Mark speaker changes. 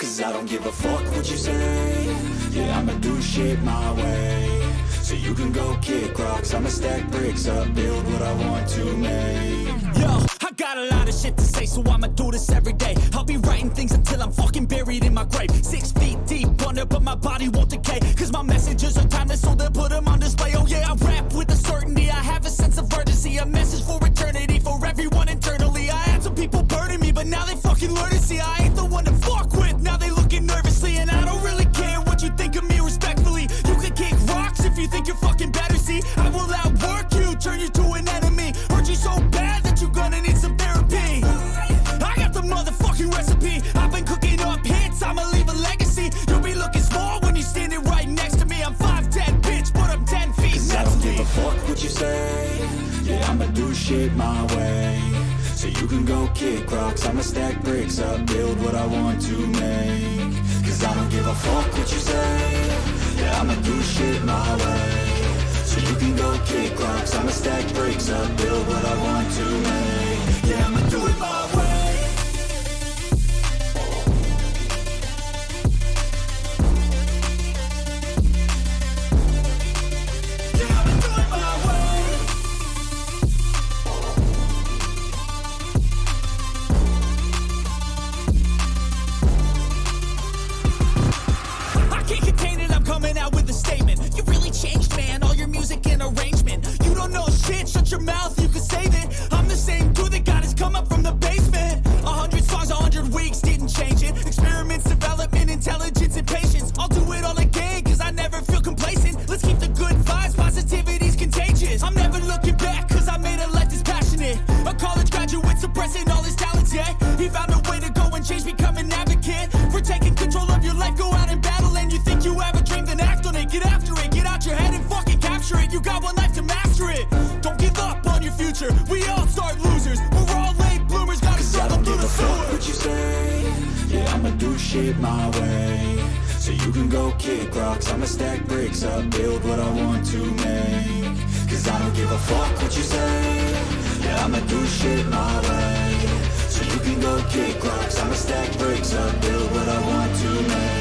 Speaker 1: Cause I don't give a fuck what you say. Yeah, I'ma do shit my way. So you can go kick rocks, I'ma stack bricks up, build what I want to make.
Speaker 2: Yo, I got a lot of shit to say, so I'ma do this every day. I'll be writing things until I'm fucking buried in my grave. 6 feet deep under, but my body won't decay. Cause my messages are timeless, so they'll put them on display. Oh yeah, I rap with a certainty, I have a sense of urgency. A message for eternity, for everyone internally. I had some people burning me, but now they fucking learn to see I ain't the one to fuck with, now they looking nervously. And I don't really care what you think of me respectfully. You can kick rocks if you think you're fucking better, see. I will outwork you, turn you to an enemy. Hurt you so bad that you're gonna need some therapy. I got the motherfucking recipe. I've been cooking up hits, I'ma leave a legacy. You'll be looking small when you're standing right next to me. I'm 5'10", bitch, but I'm 10 feet
Speaker 1: Cause I
Speaker 2: next
Speaker 1: don't
Speaker 2: to
Speaker 1: give
Speaker 2: me.
Speaker 1: a fuck what you say. Yeah, I'ma do shit my way. So you can go kick rocks, I'ma stack bricks up, build what I want to make. Cause I don't give a fuck what you say. Yeah, I'ma do shit my way. So you can go kick rocks, I'ma stack bricks up, build what I want to make. Yeah, I'ma do it my way. Yeah, I'ma do it my way.
Speaker 2: I can't contain it, I'm coming out with a statement. You really changed, man, all your music and arrangement. You don't know shit, shut your mouth, you can save it. I'm the same dude that got his come up from the basement. 100 songs, 100 weeks, didn't change it. Experiments, development, intelligence, and patience. I'll do it all again, cause I never feel complacent. Let's keep the good vibes, positivity's contagious. I'm never looking back, cause I made a life that's passionate. A college graduate suppressing all his talents, yeah. He found a way to go and change, become an advocate. For taking control of your life, go out and battle. And you think you have a dream, then act on it. Get after it, get out your head and fucking capture it. You got one life to master it. Don't give up on your future, we all start losers. We're all late bloomers, gotta
Speaker 1: I
Speaker 2: struggle
Speaker 1: don't
Speaker 2: through
Speaker 1: give
Speaker 2: the
Speaker 1: a fuck
Speaker 2: sewer.
Speaker 1: what you say. Yeah, I'ma do shit my way. So you can go kick rocks, I'ma stack bricks up, build what I want to make. Cause I don't give a fuck what you say. Yeah, I'ma do shit my way. So you can go kick rocks, I'ma stack bricks up, build what I want to make.